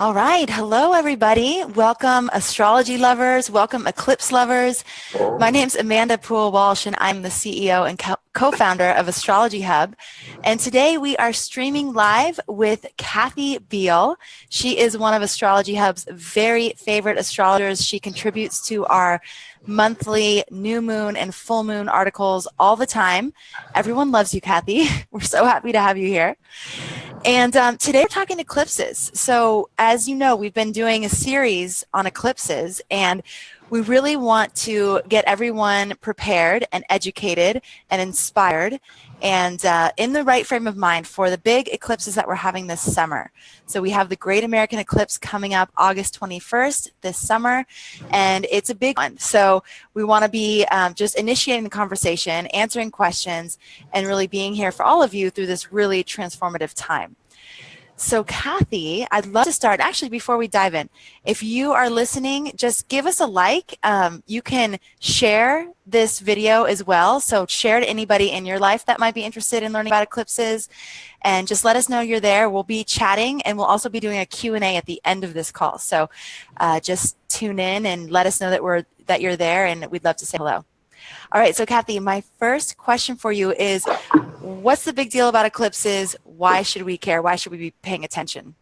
All right. Hello, everybody. Welcome, astrology lovers. Welcome, eclipse lovers. My name's Amanda Pua Walsh, and I'm the CEO and co-founder of Astrology Hub. And today we are streaming live with Kathy Biehl. She is one of Astrology Hub's very favorite astrologers. She contributes to our monthly new moon and full moon articles all the time. Everyone loves you, Kathy. We're so happy to have you here. And today we're talking eclipses. So as you know, we've been doing a series on eclipses, and we really want to get everyone prepared and educated and inspired and in the right frame of mind for the big eclipses that we're having this summer. So we have the Great American Eclipse coming up August 21st this summer, and it's a big one. So we want to be just initiating the conversation, answering questions, and really being here for all of you through this really transformative time. So Kathy, I'd love to start, actually before we dive in, if you are listening, just give us a like. You can share this video as well. So share to anybody in your life that might be interested in learning about eclipses, and just let us know you're there. We'll be chatting, and we'll also be doing a Q&A at the end of this call. So just tune in and let us know that you're there, and we'd love to say hello. All right, so Kathy, my first question for you is, what's the big deal about eclipses? Why should we care? Why should we be paying attention?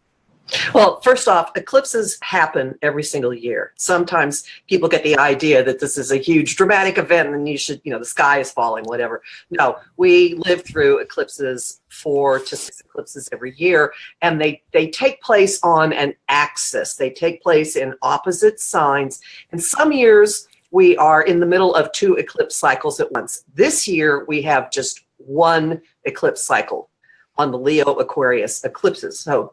Well, first off, eclipses happen every single year. Sometimes people get the idea that this is a huge dramatic event and you should, the sky is falling, whatever. No, we live through eclipses, 4 to 6 eclipses every year, and they take place on an axis. They take place in opposite signs, and some years we are in the middle of 2 eclipse cycles at once. This year, we have just 1 eclipse cycle on the Leo Aquarius eclipses. So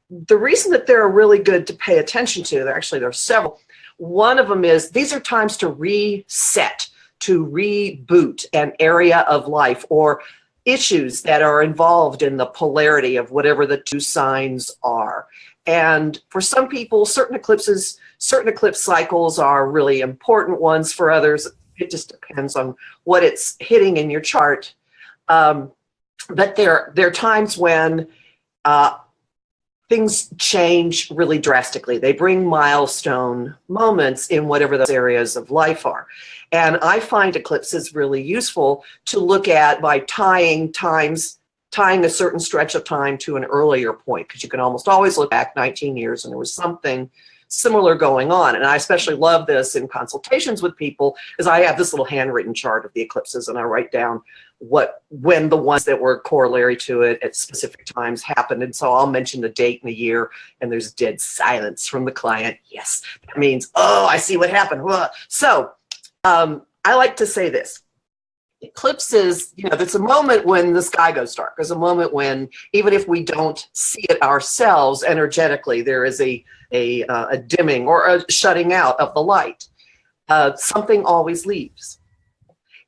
the reason that they're really good to pay attention to, there are several. One of them is these are times to reset, to reboot an area of life or issues that are involved in the polarity of whatever the 2 signs are. And for some people, certain eclipse cycles are really important ones. For others, it just depends on what it's hitting in your chart. But there are times when things change really drastically. They bring milestone moments in whatever those areas of life are. And I find eclipses really useful to look at by tying a certain stretch of time to an earlier point, because you can almost always look back 19 years and there was something similar going on. And I especially love this in consultations with people, is I have this little handwritten chart of the eclipses, and I write down when the ones that were corollary to it at specific times happened. And so I'll mention the date and the year, and there's dead silence from the client. Yes, that means, oh, I see what happened. So I like to say this. Eclipses, there's a moment when the sky goes dark. There's a moment when, even if we don't see it ourselves energetically, there is a dimming or a shutting out of the light. Something always leaves.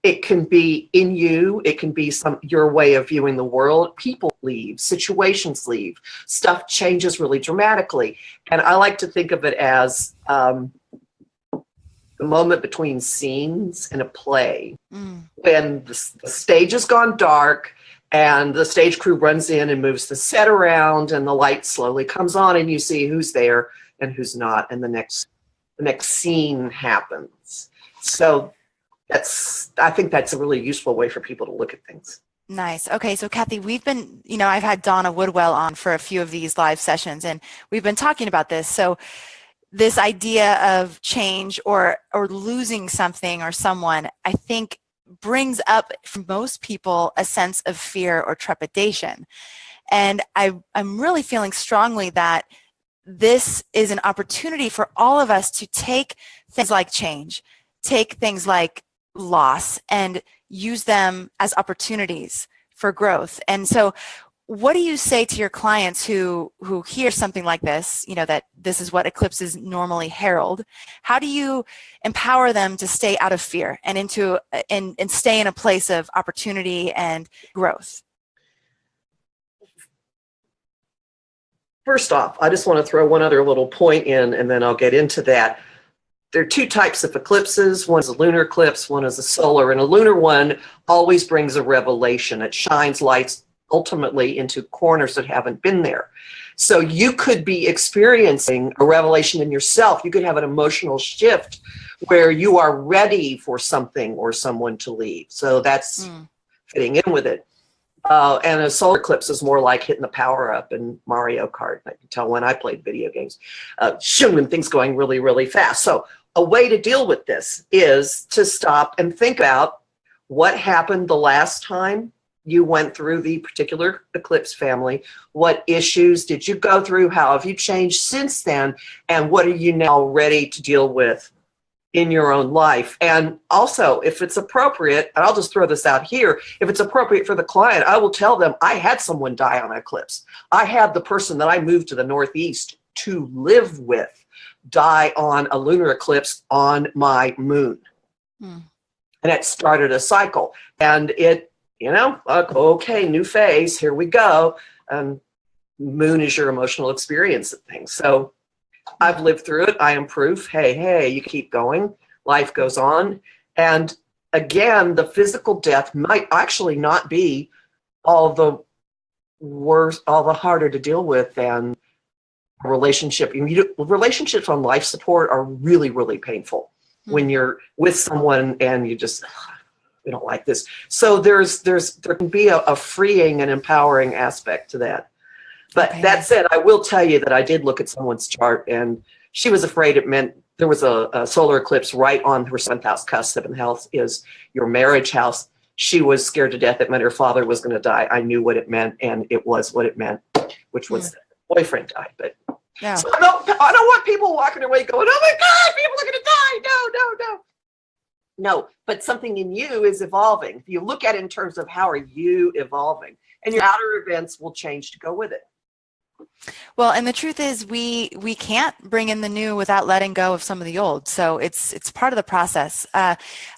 It can be in you. It can be your way of viewing the world. People leave. Situations leave. Stuff changes really dramatically. And I like to think of it as the moment between scenes in a play, when the stage has gone dark and the stage crew runs in and moves the set around, and the light slowly comes on, and you see who's there and who's not, and the next scene happens. So I think that's a really useful way for people to look at things. Nice. Okay, so Kathy, we've been, I've had Donna Woodwell on for a few of these live sessions, and we've been talking about this. So this idea of change or losing something or someone, I think, brings up for most people a sense of fear or trepidation. And I'm really feeling strongly that this is an opportunity for all of us to take things like change, take things like loss, and use them as opportunities for growth. And so what do you say to your clients who hear something like this, that this is what eclipses normally herald? How do you empower them to stay out of fear and stay in a place of opportunity and growth? First off, I just want to throw one other little point in, and then I'll get into that. There are 2 types of eclipses. One is a lunar eclipse, one is a solar. And a lunar one always brings a revelation. It shines light ultimately into corners that haven't been there. So you could be experiencing a revelation in yourself. You could have an emotional shift where you are ready for something or someone to leave. So that's fitting in with it. And a solar eclipse is more like hitting the power up in Mario Kart. I can tell when I played video games. And things going really, really fast. So a way to deal with this is to stop and think about what happened the last time you went through the particular eclipse family. What issues did you go through? How have you changed since then? And what are you now ready to deal with in your own life? And also, if it's appropriate, and I'll just throw this out here, if it's appropriate for the client, I will tell them I had someone die on an eclipse. I had the person that I moved to the Northeast to live with die on a lunar eclipse on my moon. And it started a cycle. And it, okay, new phase, here we go. Moon is your emotional experience of things. So I've lived through it. I am proof. Hey, you keep going. Life goes on. And again, the physical death might actually not be all the worse, all the harder to deal with than a relationship. Relationships on life support are really, really painful when you're with someone and you just, we don't like this. So there can be a freeing and empowering aspect to that. But that said, I will tell you that I did look at someone's chart, and she was afraid it meant there was a solar eclipse right on her 7th house cusp. 7th house is your marriage house. She was scared to death. It meant her father was going to die. I knew what it meant, and it was what it meant, which was that her boyfriend died. But so I don't want people walking away going, "Oh my God, people are going to die!" No. But something in you is evolving. If you look at it in terms of how are you evolving, and your outer events will change to go with it. Well, and the truth is we can't bring in the new without letting go of some of the old. So it's part of the process.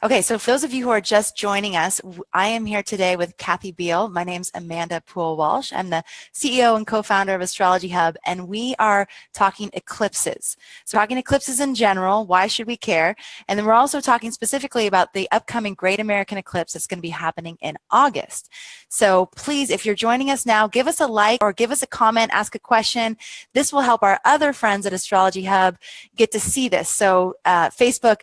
Okay, so for those of you who are just joining us, I am here today with Kathy Biehl. My name's Amanda Pua Walsh. I'm the CEO and co-founder of Astrology Hub, and we are talking eclipses. So talking eclipses in general, why should we care? And then we're also talking specifically about the upcoming Great American Eclipse that's going to be happening in August. So please, if you're joining us now, give us a like or give us a comment, ask a question. This will help our other friends at Astrology Hub get to see this. So Facebook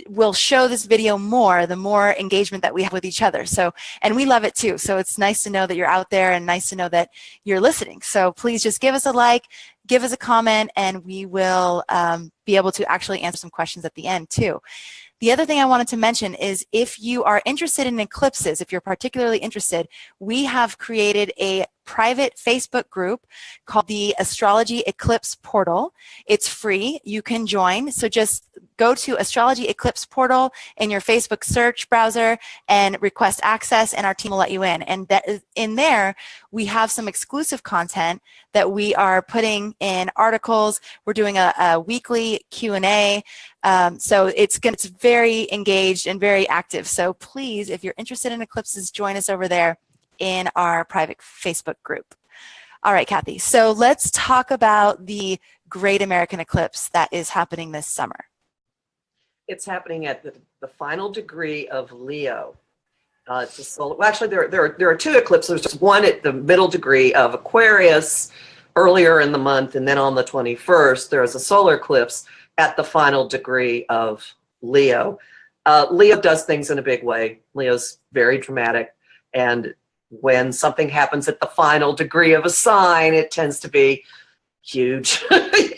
will show this video more, the more engagement that we have with each other. So, and we love it too. So it's nice to know that you're out there and nice to know that you're listening. So please just give us a like, give us a comment, and we will be able to actually answer some questions at the end too. The other thing I wanted to mention is if you are interested in eclipses, if you're particularly interested, we have created a private Facebook group called the Astrology Eclipse Portal. It's free. You can join. So just go to Astrology Eclipse Portal in your Facebook search browser and request access, and our team will let you in. And that is, in there, we have some exclusive content that we are putting in articles. We're doing a weekly Q&A. So it's very engaged and very active. So please, if you're interested in eclipses, join us over there in our private Facebook group. All right, Kathy. So let's talk about the Great American Eclipse that is happening this summer. It's happening at the final degree of Leo. It's a solar. Well, actually, there are two eclipses. There's one at the middle degree of Aquarius earlier in the month, and then on the 21st, there's a solar eclipse at the final degree of Leo. Leo does things in a big way. Leo's very dramatic, and when something happens at the final degree of a sign, it tends to be huge,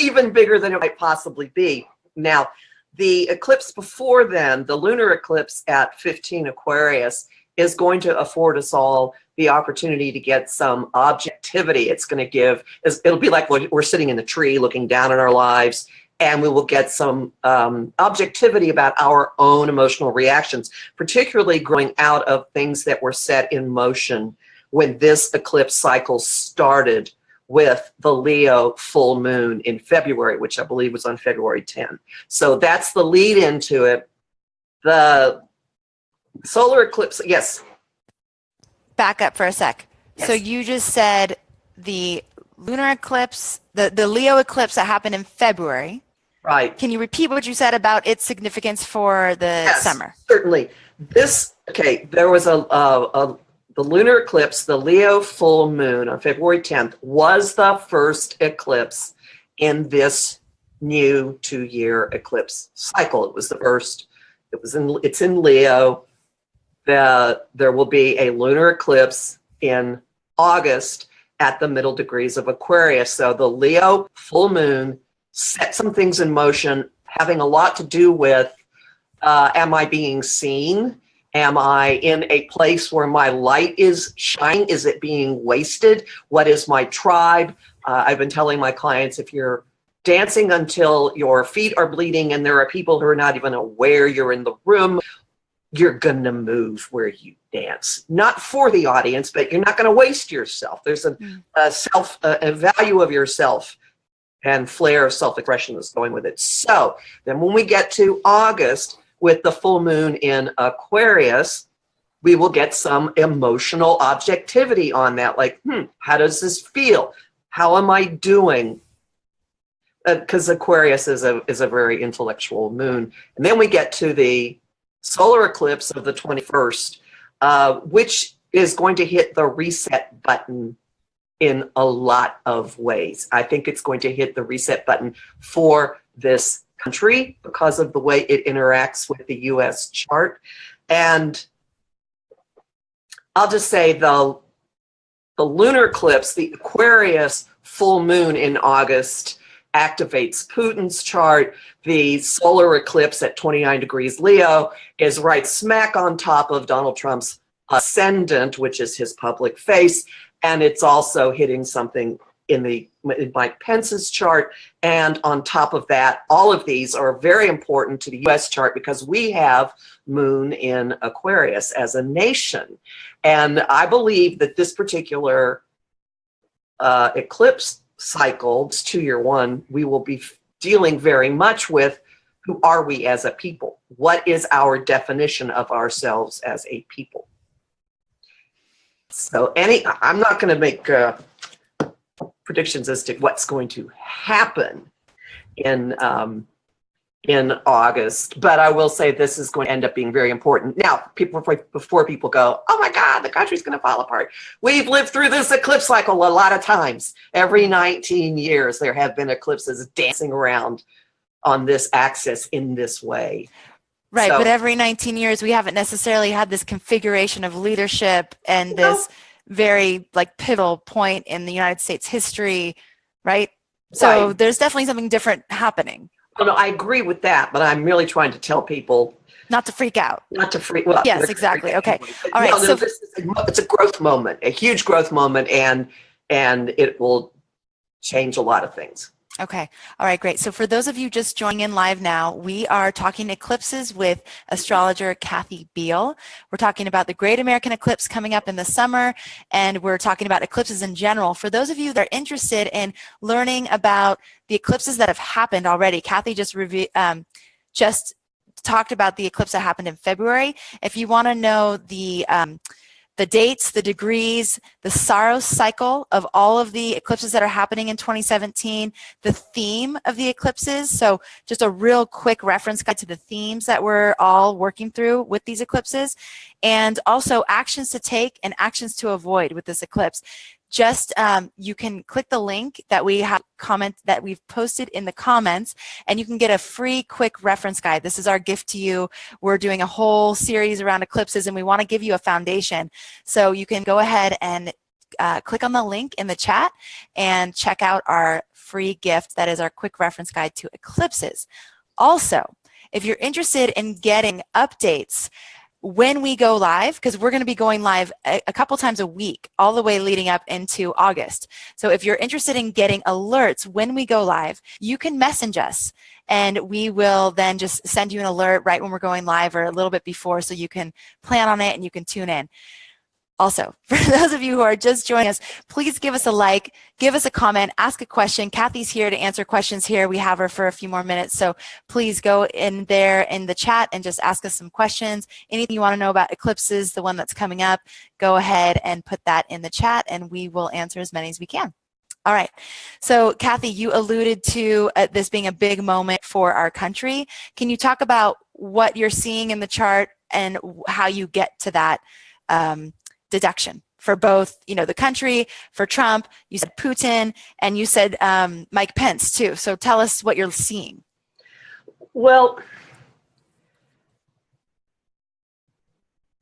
even bigger than it might possibly be. Now, the eclipse before then, the lunar eclipse at 15 Aquarius, is going to afford us all the opportunity to get some objectivity. It's going to give, it'll be like we're sitting in the tree looking down at our lives, and we will get some objectivity about our own emotional reactions, particularly growing out of things that were set in motion when this eclipse cycle started with the Leo full moon in February, which I believe was on February 10. So that's the lead into it. The solar eclipse, yes. Back up for a sec. Yes. So you just said the lunar eclipse, the Leo eclipse that happened in February. Right. Can you repeat what you said about its significance for the Yes, summer? Certainly. There was a the lunar eclipse, the Leo full moon on February 10th, was the first eclipse in this new 2-year eclipse cycle. It was the first. It's in Leo. There will be a lunar eclipse in August at the middle degrees of Aquarius. So the Leo full moon set some things in motion, having a lot to do with, am I being seen? Am I in a place where my light is shining? Is it being wasted? What is my tribe? I've been telling my clients, if you're dancing until your feet are bleeding and there are people who are not even aware you're in the room, you're going to move where you dance. Not for the audience, but you're not going to waste yourself. There's a value of yourself and flair of self-expression that's going with it. So then when we get to August, with the full moon in Aquarius, we will get some emotional objectivity on that. Like, how does this feel? How am I doing? Because Aquarius is a very intellectual moon. And then we get to the solar eclipse of the 21st, which is going to hit the reset button in a lot of ways. I think it's going to hit the reset button for this country because of the way it interacts with the US chart. And I'll just say the lunar eclipse, the Aquarius full moon in August, activates Putin's chart. The solar eclipse at 29 degrees Leo is right smack on top of Donald Trump's ascendant, which is his public face. And it's also hitting something in Mike Pence's chart. And on top of that, all of these are very important to the US chart because we have moon in Aquarius as a nation. And I believe that this particular eclipse cycle, this 2-year one, we will be dealing very much with who are we as a people? What is our definition of ourselves as a people? So I'm not going to make predictions as to what's going to happen in August, but I will say this is going to end up being very important. Now, before people go, oh my God, the country's going to fall apart. We've lived through this eclipse cycle a lot of times. Every 19 years, there have been eclipses dancing around on this axis in this way. Right, but every 19 years, we haven't necessarily had this configuration of leadership and this very pivotal point in the United States history, right? So there's definitely something different happening. Oh, no, I agree with that, but I'm really trying to tell people not to freak out. Well, yes, exactly. Okay. All right. So it's a growth moment, a huge growth moment, and it will change a lot of things. Okay. All right, great. So for those of you just joining in live now, we are talking eclipses with astrologer Kathy Biehl. We're talking about the Great American Eclipse coming up in the summer, and we're talking about eclipses in general. For those of you that are interested in learning about the eclipses that have happened already, Kathy just talked about the eclipse that happened in February. If you want to know the dates, the degrees, the Saros cycle of all of the eclipses that are happening in 2017, the theme of the eclipses. So just a real quick reference guide to the themes that we're all working through with these eclipses, and also actions to take and actions to avoid with this eclipse. Just you can click the link that we've posted in the comments, and you can get a free quick reference guide. This is our gift to you. We're doing a whole series around eclipses, and we want to give you a foundation. So you can go ahead and click on the link in the chat and check out our free gift. That is our quick reference guide to eclipses. Also, if you're interested in getting updates when we go live, because we're going to be going live a couple times a week, all the way leading up into August. So if you're interested in getting alerts when we go live, you can message us, and we will then just send you an alert right when we're going live or a little bit before, so you can plan on it and you can tune in. Also, for those of you who are just joining us, please give us a like, give us a comment, ask a question. Kathy's here to answer questions here. We have her for a few more minutes, so please go in there in the chat and just ask us some questions. Anything you want to know about eclipses, the one that's coming up, go ahead and put that in the chat, and we will answer as many as we can. All right. So, Kathy, you alluded to this being a big moment for our country. Can you talk about what you're seeing in the chart and how you get to that deduction for both, the country, for Trump, you said Putin, and you said Mike Pence too. So tell us what you're seeing. Well,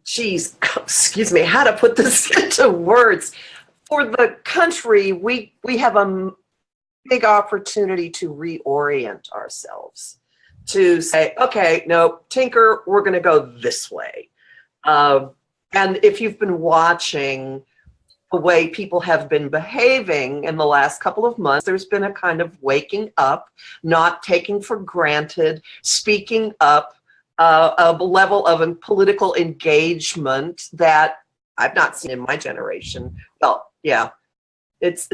geez, excuse me, how to put this into words. For the country, we have a big opportunity to reorient ourselves, to say, okay, no, Tinker, we're going to go this way. And if you've been watching the way people have been behaving in the last couple of months, there's been a kind of waking up, not taking for granted, speaking up, a level of political engagement that I've not seen in my generation. Well, yeah, it's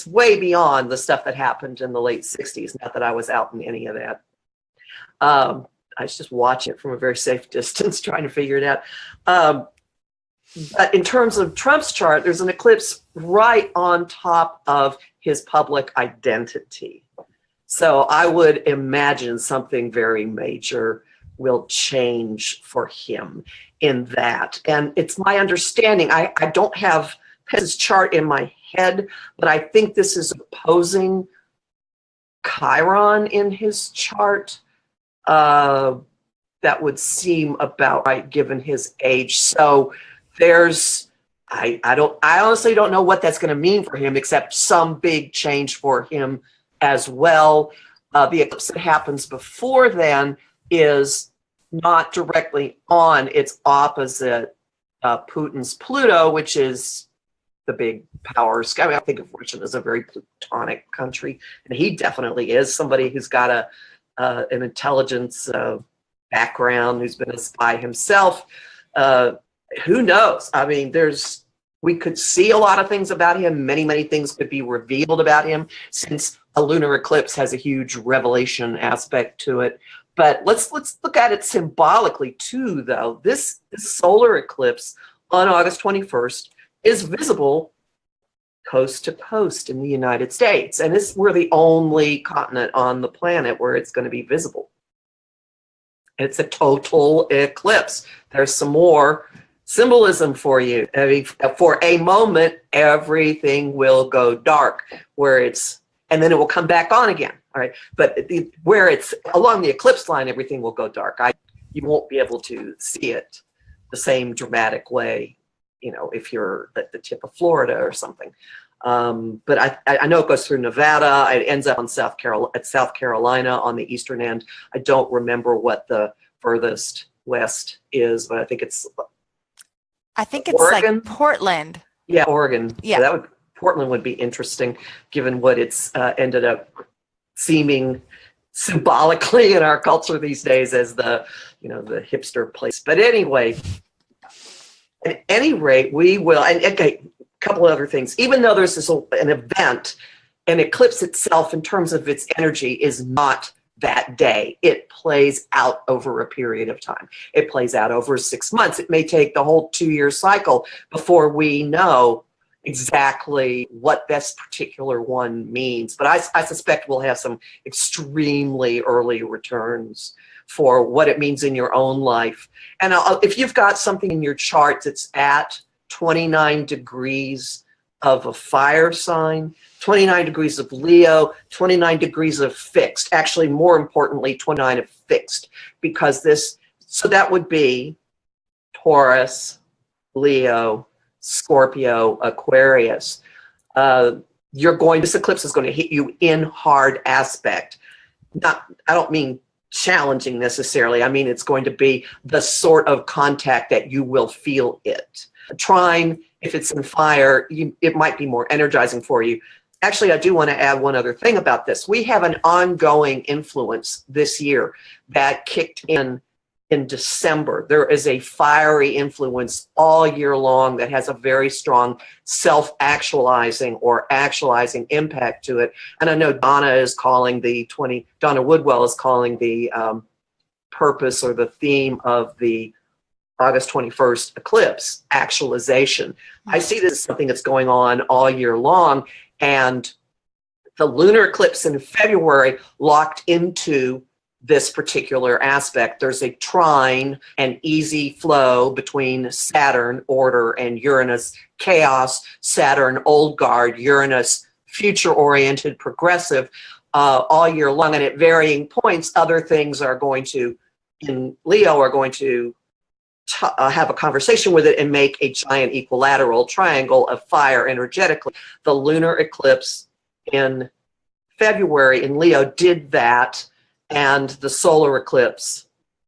way beyond the stuff that happened in the late 60s. Not that I was out in any of that. I was just watching it from a very safe distance, trying to figure it out. But in terms of Trump's chart, there's an eclipse right on top of his public identity. So I would imagine something very major will change for him in that. And it's my understanding, I don't have his chart in my head, but I think this is opposing Chiron in his chart. That would seem about right given his age. So there's, I honestly don't know what that's going to mean for him, except some big change for him as well. The eclipse that happens before then is not directly on, it's opposite Putin's Pluto, which is the big power. I mean, I think of Russia as a very plutonic country, and he definitely is somebody who's got an intelligence background, who's been a spy himself. Who knows? I mean, we could see a lot of things about him. Many things could be revealed about him, since a lunar eclipse has a huge revelation aspect to it. But let's look at it symbolically too, though. This solar eclipse on August 21st is visible coast to coast in the United States. And we're the only continent on the planet where it's going to be visible. It's a total eclipse. There's some more symbolism for you. I mean, for a moment, everything will go dark, and then it will come back on again. All right, but where it's along the eclipse line, everything will go dark. You won't be able to see it the same dramatic way, if you're at the tip of Florida or something. But I know it goes through Nevada. It ends up on South Carolina on the eastern end. I don't remember what the furthest west is, but I think it's Oregon? Like Portland. Yeah, Oregon. Yeah. Portland would be interesting, given what it's ended up seeming symbolically in our culture these days as the hipster place. But anyway, at any rate, we will. And okay, a couple of other things. Even though there's an event, an eclipse itself, in terms of its energy, is not that day. It plays out over a period of time. It plays out over 6 months. It may take the whole 2-year cycle before we know exactly what this particular one means. But I suspect we'll have some extremely early returns for what it means in your own life. And if you've got something in your chart that's at 29 degrees of a fire sign, 29 degrees of Leo, 29 degrees of fixed, actually more importantly, 29 of fixed, because so that would be Taurus, Leo, Scorpio, Aquarius. This eclipse is going to hit you in hard aspect. I don't mean challenging necessarily. I mean, it's going to be the sort of contact that you will feel it. Trine, if it's in fire, it might be more energizing for you. Actually, I do want to add one other thing about this. We have an ongoing influence this year that kicked in December. There is a fiery influence all year long that has a very strong self-actualizing or actualizing impact to it. And I know Donna Woodwell is calling the purpose or the theme of the August 21st eclipse actualization. I see this as something that's going on all year long, and the lunar eclipse in February locked into this particular aspect. There's a trine, an easy flow between Saturn, order, and Uranus, chaos. Saturn, old guard, Uranus, future-oriented, progressive, all year long. And at varying points, other things are going to, in Leo, are going to have a conversation with it and make a giant equilateral triangle of fire energetically. The lunar eclipse in February in Leo did that, and the solar eclipse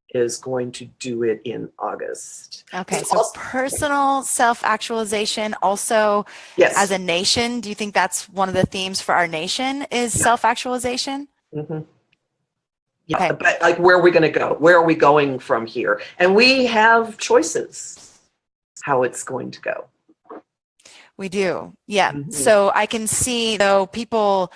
is going to do it in August. Okay, so personal self-actualization also, yes, as a nation, do you think that's one of the themes for our nation is self-actualization? Mm-hmm. Yeah, okay. But like, where are we going to go? Where are we going from here? And we have choices how it's going to go. We do, yeah. Mm-hmm. So I can see, though, people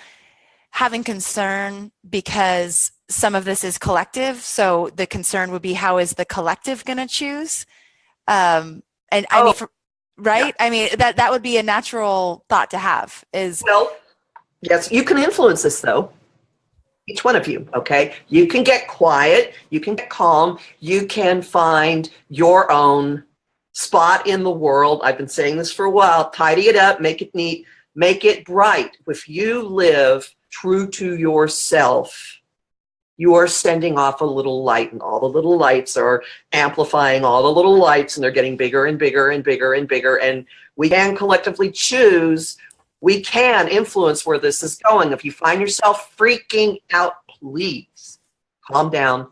having concern because some of this is collective. So the concern would be, how is the collective going to choose? And I mean, right? Yeah. I mean, that would be a natural thought to have is. Well, yes, you can influence this though. Each one of you, okay? You can get quiet, you can get calm, you can find your own spot in the world. I've been saying this for a while. Tidy it up, make it neat, make it bright. If you live true to yourself, you are sending off a little light, and all the little lights are amplifying all the little lights, and they're getting bigger and bigger and bigger and bigger. And we can collectively choose. We can influence where this is going. If you find yourself freaking out, please calm down.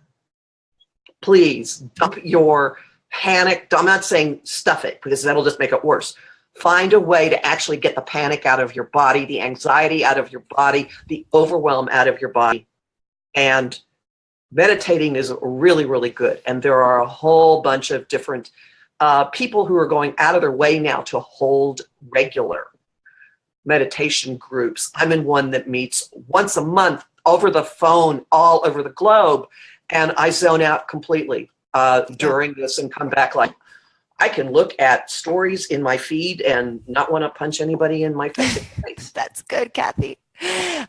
Please dump your panic. I'm not saying stuff it, because that'll just make it worse. Find a way to actually get the panic out of your body, the anxiety out of your body, the overwhelm out of your body. And meditating is really, really good. And there are a whole bunch of different people who are going out of their way now to hold regular meditation groups. I'm in one that meets once a month over the phone all over the globe. And I zone out completely during this and come back like, I can look at stories in my feed and not want to punch anybody in my face. That's good, Kathy.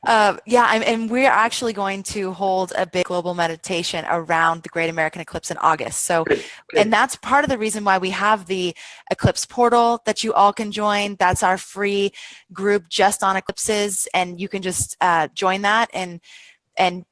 And we're actually going to hold a big global meditation around the Great American Eclipse in August. So, good. And that's part of the reason why we have the Eclipse portal that you all can join. That's our free group just on eclipses, and you can just join that and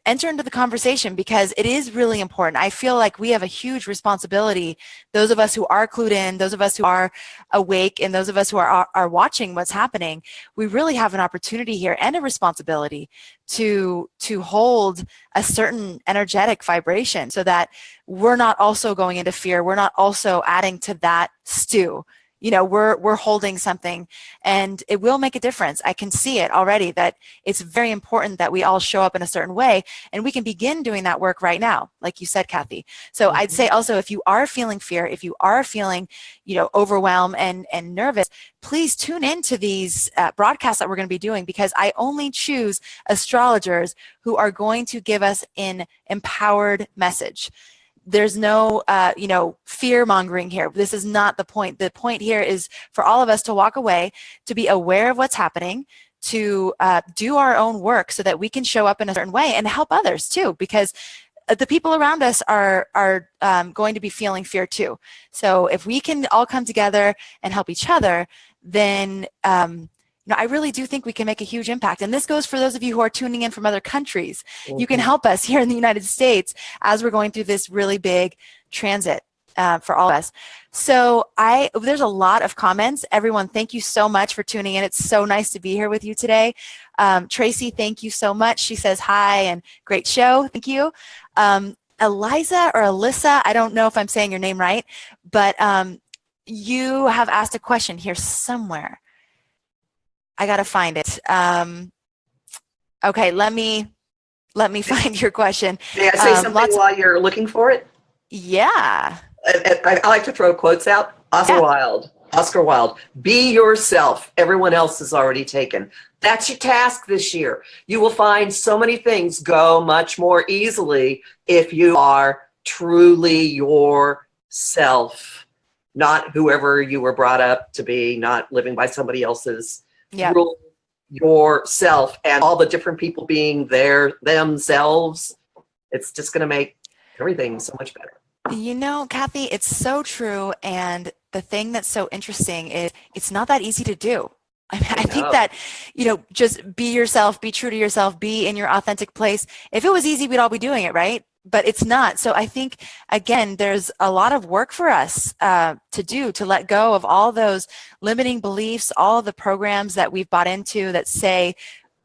enter into the conversation, because it is really important. I feel like we have a huge responsibility, those of us who are clued in, those of us who are awake, and those of us who are watching what's happening. We really have an opportunity here and a responsibility to hold a certain energetic vibration, so that we're not also going into fear. We're not also adding to that stew. You know, we're holding something, and it will make a difference. I can see it already, that it's very important that we all show up in a certain way, and we can begin doing that work right now, like you said, Kathy. So I'd say also, if you are feeling fear, if you are feeling, overwhelmed and nervous, please tune into these broadcasts that we're going to be doing, because I only choose astrologers who are going to give us an empowered message. There's no, fear-mongering here. This is not the point. The point here is for all of us to walk away, to be aware of what's happening, to do our own work so that we can show up in a certain way and help others too, because the people around us are going to be feeling fear too. So if we can all come together and help each other, then I really do think we can make a huge impact. And this goes for those of you who are tuning in from other countries. Mm-hmm. You can help us here in the United States as we're going through this really big transit for all of us. So there's a lot of comments. Everyone, thank you so much for tuning in. It's so nice to be here with you today. Tracy, thank you so much. She says hi and great show. Thank you. Eliza or Alyssa, I don't know if I'm saying your name right, but you have asked a question here somewhere. I got to find it. Okay, let me find your question. May I say something while you're looking for it? Yeah. I like to throw quotes out. Oscar Wilde, be yourself. Everyone else is already taken. That's your task this year. You will find so many things go much more easily if you are truly yourself, not whoever you were brought up to be, not living by somebody else's. Yeah. Rule yourself, and all the different people being themselves. It's just going to make everything so much better. You know, Kathy, it's so true. And the thing that's so interesting is it's not that easy to do. I mean, I think that, just be yourself, be true to yourself, be in your authentic place. If it was easy, we'd all be doing it, right? But it's not. So I think, again, there's a lot of work for us to do, to let go of all those limiting beliefs, all the programs that we've bought into that say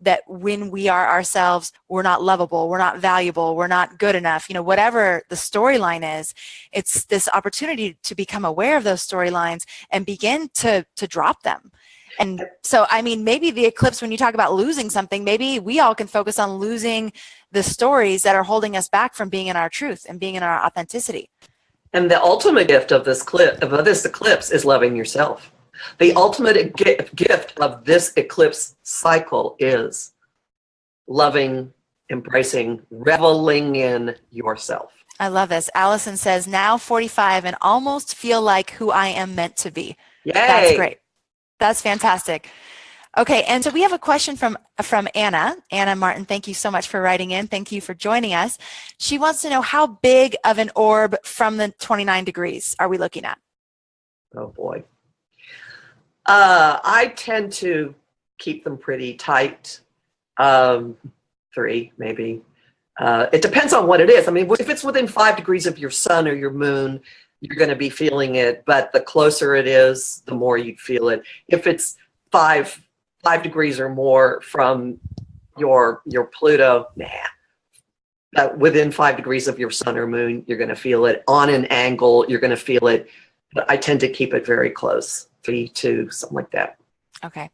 that when we are ourselves, we're not lovable, we're not valuable, we're not good enough, whatever the storyline is. It's this opportunity to become aware of those storylines and begin to drop them. And so, I mean, maybe the eclipse, when you talk about losing something, maybe we all can focus on losing the stories that are holding us back from being in our truth and being in our authenticity. And the ultimate gift of this eclipse is loving yourself. The ultimate gift of this eclipse cycle is loving, embracing, reveling in yourself. I love this. Allison says, now 45 and almost feel like who I am meant to be. Yay! That's great. That's fantastic. Okay, and so we have a question from Anna. Anna Martin, thank you so much for writing in. Thank you for joining us. She wants to know, how big of an orb from the 29 degrees are we looking at? Oh, boy. I tend to keep them pretty tight. 3, maybe. It depends on what it is. I mean, if it's within 5 degrees of your sun or your moon, you're going to be feeling it, but the closer it is, the more you'd feel it. If it's 5 degrees or more from your Pluto, within 5 degrees of your sun or moon, you're going to feel it. On an angle, you're going to feel it. But I tend to keep it very close, 3, 2, something like that. Okay.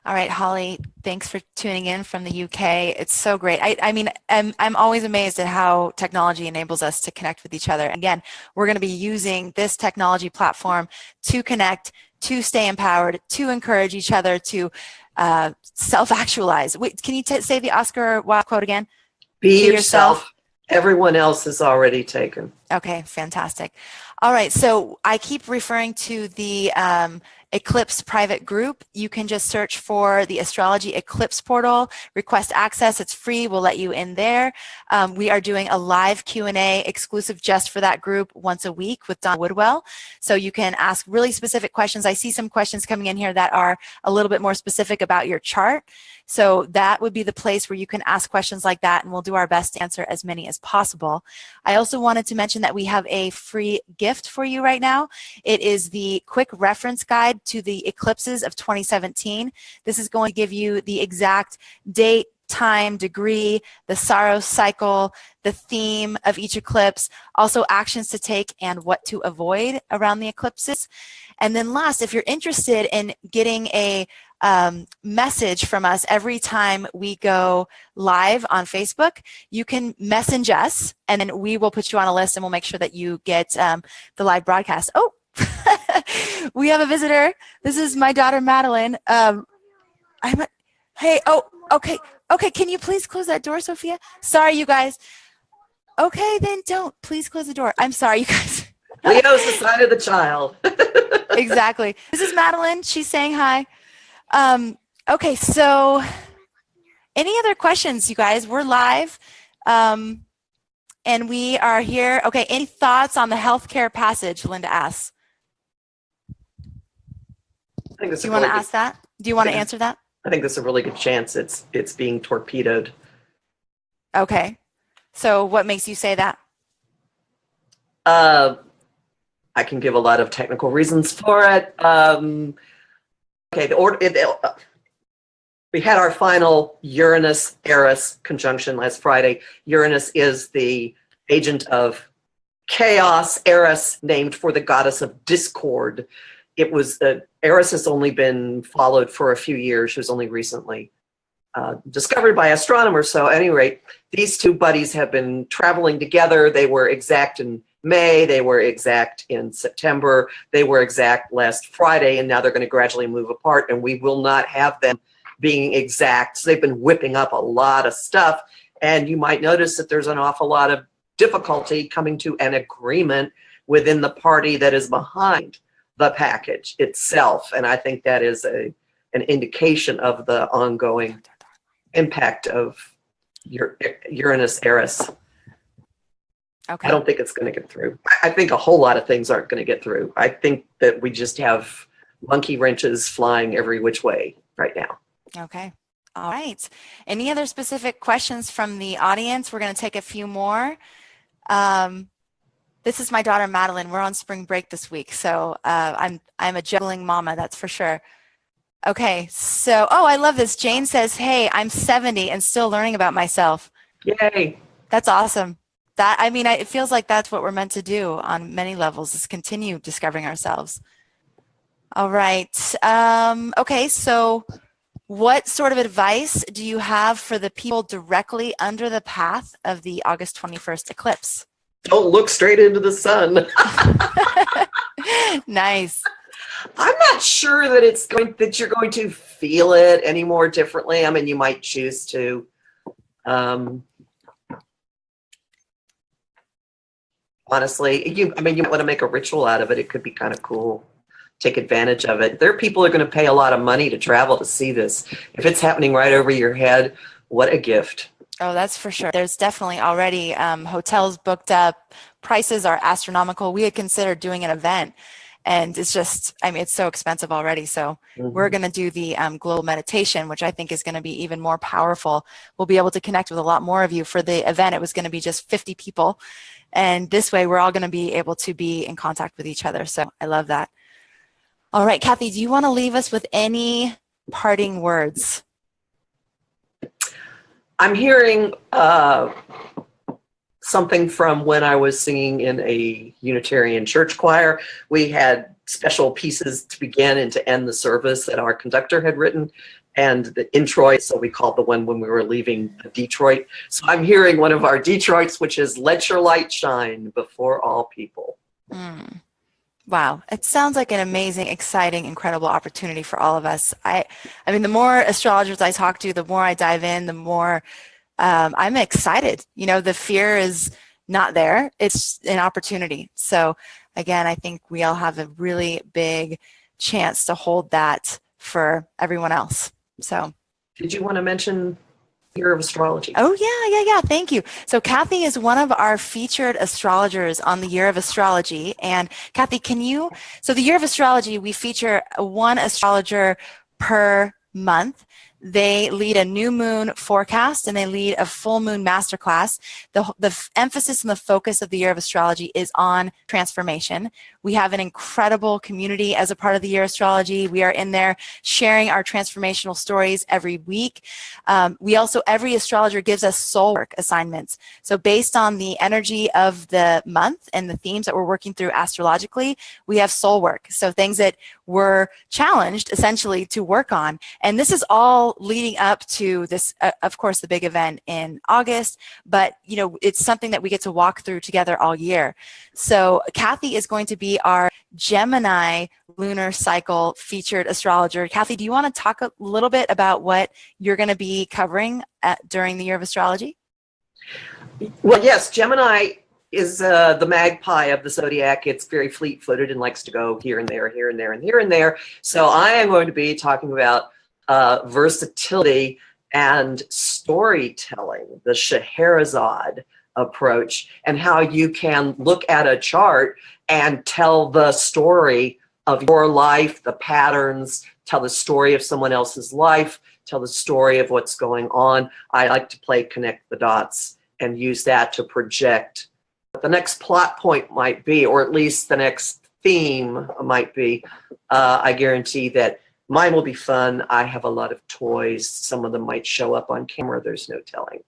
All right, Holly, thanks for tuning in from the UK. It's so great. I mean, I'm always amazed at how technology enables us to connect with each other. Again, we're going to be using this technology platform to connect, to stay empowered, to encourage each other to self-actualize. Wait, can you say the Oscar Wilde quote again? Be yourself. Everyone else is already taken. Okay, fantastic. All right, so I keep referring to the Eclipse private group. You can just search for the Astrology Eclipse portal, request access. It's free. We'll let you in there. We are doing a live Q&A exclusive just for that group once a week with Don Woodwell. So you can ask really specific questions. I see some questions coming in here that are a little bit more specific about your chart. So that would be the place where you can ask questions like that, and we'll do our best to answer as many as possible. I also wanted to mention that we have a free gift for you right now. It is the quick reference guide to the eclipses of 2017. This is going to give you the exact date, time, degree, the Saros cycle, the theme of each eclipse, also actions to take and what to avoid around the eclipses. And then last, if you're interested in getting a message from us every time we go live on Facebook, you can message us, and then we will put you on a list, and we'll make sure that you get the live broadcast. Oh, we have a visitor. This is my daughter, Madeline. Hey, oh, okay. Okay, can you please close that door, Sophia? Sorry, you guys. Okay, then don't. Please close the door. I'm sorry, you guys. Leo's the sign of the child. Exactly. This is Madeline. She's saying hi. Okay, so any other questions, you guys? We're live, and we are here. Okay, any thoughts on the healthcare passage, Linda asks? I think Do you want to ask that? Do you want to answer that? I think there's a really good chance it's being torpedoed. Okay, so what makes you say that? I can give a lot of technical reasons for it. Okay, we had our final Uranus-Eris conjunction last Friday. Uranus is the agent of chaos. Eris, named for the goddess of discord. It was Eris has only been followed for a few years. She was only recently discovered by astronomers. So at any rate, these two buddies have been traveling together. They were exact in May, they were exact in September, they were exact last Friday, and now they're going to gradually move apart, and we will not have them being exact. So they've been whipping up a lot of stuff, and you might notice that there's an awful lot of difficulty coming to an agreement within the party that is behind the package itself, and I think that is an indication of the ongoing impact of Uranus-Eris I Okay. don't think it's going to get through. I think a whole lot of things aren't going to get through. I think that we just have monkey wrenches flying every which way right now. Okay. All right. Any other specific questions from the audience? We're going to take a few more. This is my daughter Madeline. We're on spring break this week, so I'm a juggling mama, that's for sure. Okay, so I love this. Jane says, "Hey, I'm 70 and still learning about myself." Yay! That's awesome. It feels like that's what we're meant to do on many levels, is continue discovering ourselves. All right. Okay, so what sort of advice do you have for the people directly under the path of the August 21st eclipse? Don't look straight into the sun. Nice. I'm not sure that you're going to feel it any more differently. I mean, you might choose to. Honestly, you want to make a ritual out of it. It could be kind of cool. Take advantage of it. There are people who are going to pay a lot of money to travel to see this. If it's happening right over your head, what a gift. Oh, that's for sure. There's definitely already hotels booked up. Prices are astronomical. We had considered doing an event, and it's just, it's so expensive already. So we're going to do the global meditation, which I think is going to be even more powerful. We'll be able to connect with a lot more of you. For the event, it was going to be just 50 people. And this way, we're all going to be able to be in contact with each other. So I love that. All right, Kathy, do you want to leave us with any parting words? I'm hearing something from when I was singing in a Unitarian church choir. We had special pieces to begin and to end the service that our conductor had written, and the introit, so we called the one when we were leaving Detroit. So I'm hearing one of our Detroits, which is "Let your light shine before all people." Wow, it sounds like an amazing, exciting, incredible opportunity for all of us. The more astrologers I talk to, the more I dive in, the more I'm excited. The fear is not there. It's an opportunity. So again, I think we all have a really big chance to hold that for everyone else. So, did you want to mention Year of Astrology? Oh, yeah. Thank you. So Kathy is one of our featured astrologers on the Year of Astrology. And Kathy, so the Year of Astrology, we feature one astrologer per month. They lead a new moon forecast and they lead a full moon masterclass. The emphasis and the focus of the Year of Astrology is on transformation. We have an incredible community as a part of the Year of Astrology. We are in there sharing our transformational stories every week. Every astrologer gives us soul work assignments. So based on the energy of the month and the themes that we're working through astrologically, we have soul work. So things that we're challenged essentially to work on. And this is all leading up to this, of course, the big event in August, but it's something that we get to walk through together all year. So Kathy is going to be our Gemini lunar cycle featured astrologer. Kathy, do you want to talk a little bit about what you're going to be covering during the Year of Astrology? Well, yes, Gemini is the magpie of the zodiac. It's very fleet-footed and likes to go here and there, here and there, and here and there. So I am going to be talking about versatility and storytelling, the Scheherazade approach, and how you can look at a chart and tell the story of your life, the patterns, tell the story of someone else's life, tell the story of what's going on. I like to play connect the dots and use that to project what the next plot point might be, or at least the next theme might be. I guarantee that mine will be fun. I have a lot of toys. Some of them might show up on camera. There's no telling.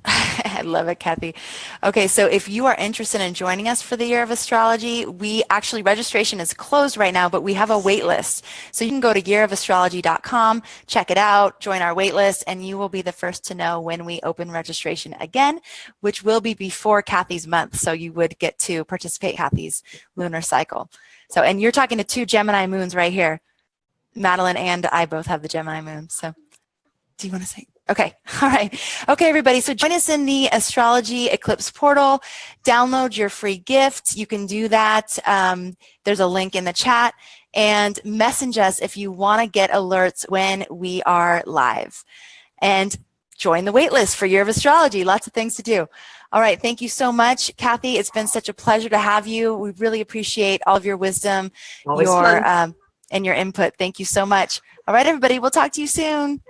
I love it, Kathy. Okay, so if you are interested in joining us for the Year of Astrology, registration is closed right now, but we have a wait list. So you can go to yearofastrology.com, check it out, join our wait list, and you will be the first to know when we open registration again, which will be before Kathy's month. So you would get to participate in Kathy's lunar cycle. So, and you're talking to two Gemini moons right here. Madeline and I both have the Gemini moon. So do you want to say? Okay. All right. Okay, everybody. So join us in the Astrology Eclipse portal. Download your free gift. You can do that. There's a link in the chat. And message us if you want to get alerts when we are live. And join the waitlist for Year of Astrology. Lots of things to do. All right. Thank you so much, Kathy. It's been such a pleasure to have you. We really appreciate all of your wisdom, Always fun. and your input. Thank you so much. All right, everybody. We'll talk to you soon.